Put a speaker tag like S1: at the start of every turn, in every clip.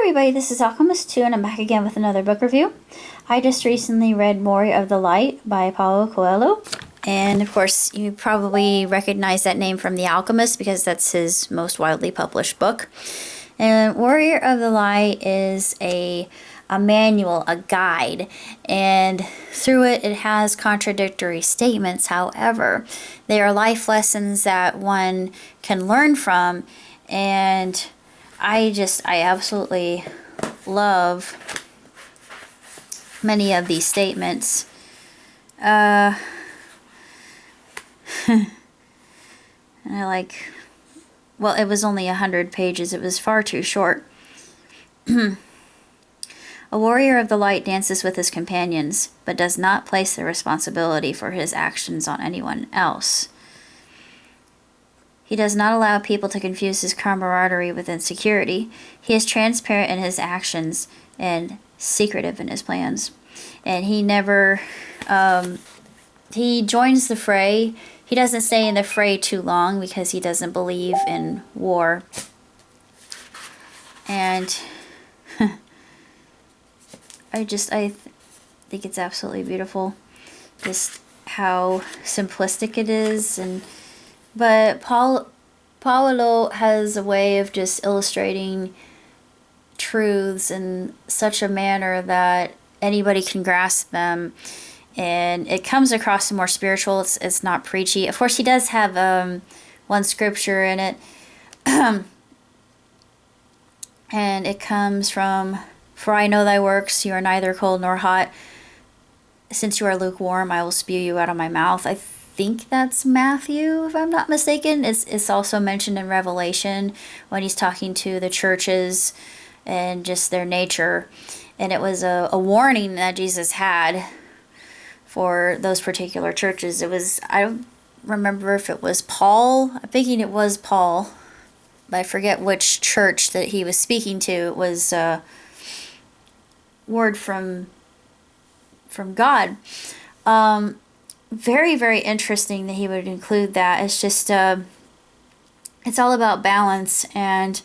S1: everybody, this is Alchemist 2 and I'm back again with another book review. I just recently read Warrior of the Light by Paulo Coelho. And of course, you probably recognize that name from The Alchemist because that's his most widely published book. And Warrior of the Light is a manual, a guide, and through it, it has contradictory statements. However, they are life lessons that one can learn from, and I absolutely love many of these statements. And I like, well, it was only 100 pages. It was far too short. A warrior of the light dances with his companions, but does not place the responsibility for his actions on anyone else. He does not allow people to confuse his camaraderie with insecurity. He is transparent in his actions and secretive in his plans. And he never, he joins the fray. He doesn't stay in the fray too long because he doesn't believe in war. And I think it's absolutely beautiful, just how simplistic it is. But Paulo has a way of just illustrating truths in such a manner that anybody can grasp them, and it comes across more spiritual. It's not preachy. Of course, he does have one scripture in it, and it comes from, "For I know thy works, you are neither cold nor hot. Since you are lukewarm, I will spew you out of my mouth." I think that's Matthew, if I'm not mistaken. It's also mentioned in Revelation when he's talking to the churches and just their nature. And it was a warning that Jesus had for those particular churches. It was, I don't remember if it was Paul. I'm thinking it was Paul, but I forget which church that he was speaking to. It was word from God. Very, very interesting that he would include that. It's just it's all about balance and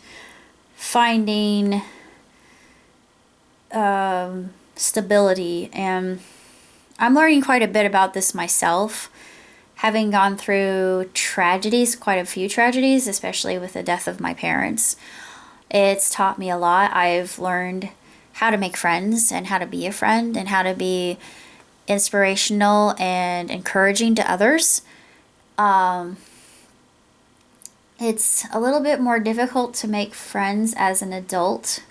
S1: finding stability. And I'm learning quite a bit about this myself, having gone through tragedies, quite a few tragedies, especially with the death of my parents. It's taught me a lot. I've learned how to make friends and how to be a friend and how to be inspirational and encouraging to others. It's a little bit more difficult to make friends as an adult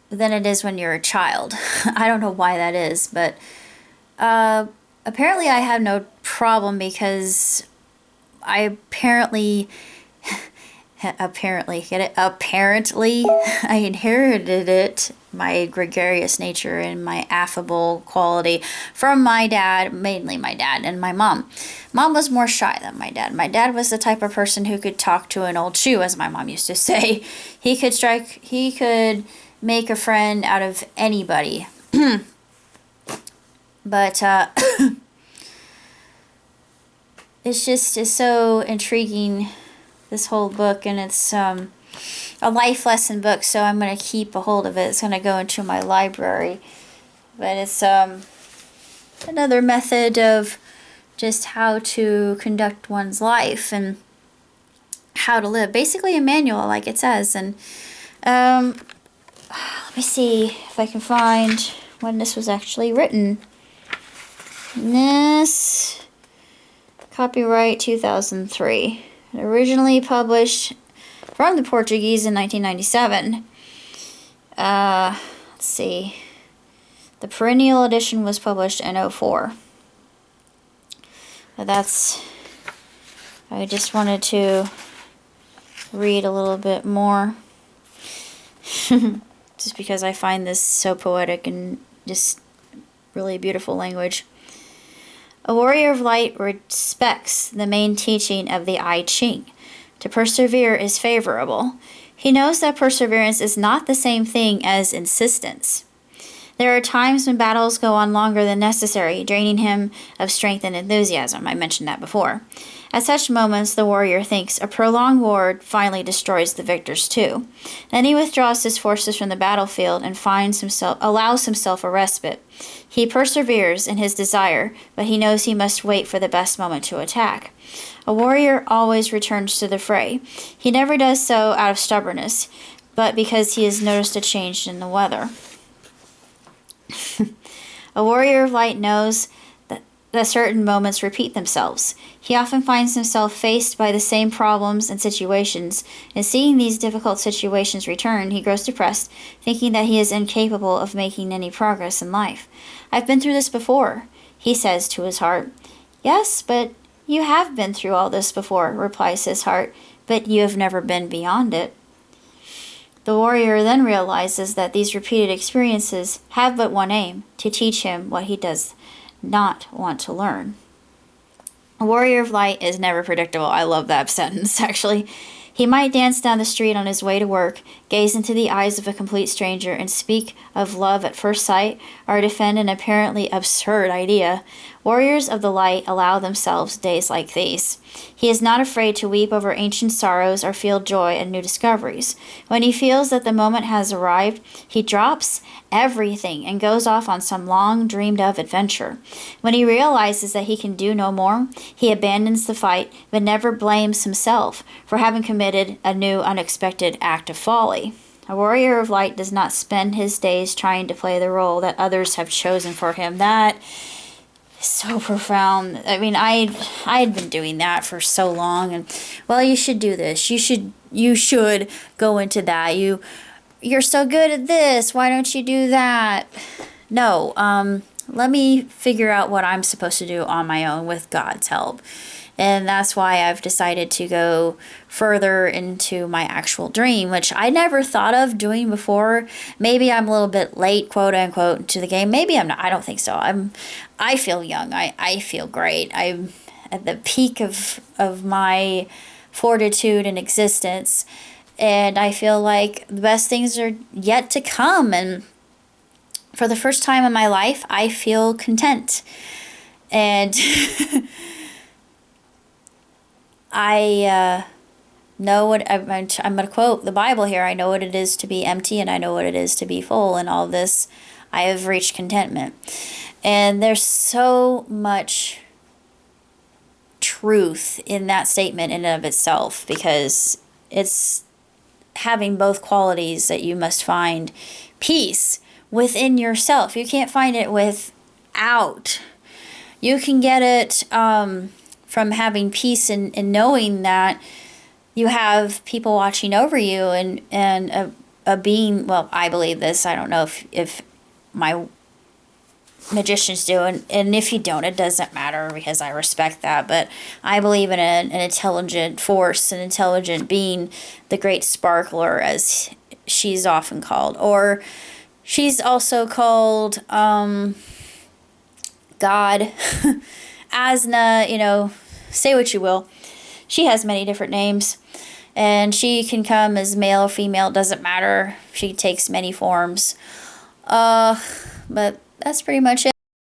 S1: than it is when you're a child. I don't know why that is, but apparently I have no problem because I apparently I inherited it, my gregarious nature and my affable quality, from my dad, mainly my dad and my mom. Mom was more shy than my dad. My dad was the type of person who could talk to an old shoe, as my mom used to say. He could make a friend out of anybody. But it's so intriguing, this whole book, and it's a life lesson book, so I'm going to keep a hold of it. It's going to go into my library. But it's another method of just how to conduct one's life and how to live. Basically a manual, like it says. And let me see if I can find when this was actually written. This, copyright 2003. Originally published from the Portuguese in 1997. Let's see. The perennial edition was published in 2004. But I just wanted to read a little bit more. Just because I find this so poetic and just really beautiful language. A warrior of light respects the main teaching of the I Ching. To persevere is favorable. He knows that perseverance is not the same thing as insistence. There are times when battles go on longer than necessary, draining him of strength and enthusiasm. I mentioned that before. At such moments, the warrior thinks a prolonged war finally destroys the victors too. Then he withdraws his forces from the battlefield and allows himself a respite. He perseveres in his desire, but he knows he must wait for the best moment to attack. A warrior always returns to the fray. He never does so out of stubbornness, but because he has noticed a change in the weather. A warrior of light knows that certain moments repeat themselves. He often finds himself faced by the same problems and situations, and seeing these difficult situations return, he grows depressed, thinking that he is incapable of making any progress in life. "I've been through this before," he says to his heart. "Yes, but you have been through all this before," replies his heart, "but you have never been beyond it." The warrior then realizes that these repeated experiences have but one aim, to teach him what he does not want to learn. A warrior of light is never predictable. I love that sentence, actually. He might dance down the street on his way to work, gaze into the eyes of a complete stranger, and speak of love at first sight, or defend an apparently absurd idea. Warriors of the light allow themselves days like these. He is not afraid to weep over ancient sorrows or feel joy at new discoveries. When he feels that the moment has arrived, he drops everything and goes off on some long dreamed of adventure. When he realizes that he can do no more, he abandons the fight, but never blames himself for having committed a new unexpected act of folly. A warrior of light does not spend his days trying to play the role that others have chosen for him. That is so profound. I mean, I had been doing that for so long, and well, you should do this. You should go into that. You're so good at this. Why don't you do that? No. Let me figure out what I'm supposed to do on my own with God's help. And that's why I've decided to go further into my actual dream, which I never thought of doing before. Maybe I'm a little bit late, quote unquote, to the game. Maybe I'm not. I don't think so. I feel young. I feel great. I'm at the peak of my fortitude and existence. And I feel like the best things are yet to come. And for the first time in my life, I feel content. And I know what I'm going to quote the Bible here. I know what it is to be empty, and I know what it is to be full. And all this, I have reached contentment. And there's so much truth in that statement in and of itself, because it's having both qualities that you must find peace within yourself. You can't find it without. You can get it from having peace and knowing that you have people watching over you and a being. Well, I believe this. I don't know if my magicians do, and if you don't, it doesn't matter, because I respect that. But I believe in an intelligent force, an intelligent being, the great sparkler, as she's often called, or she's also called God, Asna, say what you will. She has many different names, and she can come as male or female, doesn't matter. She takes many forms. But that's pretty much it.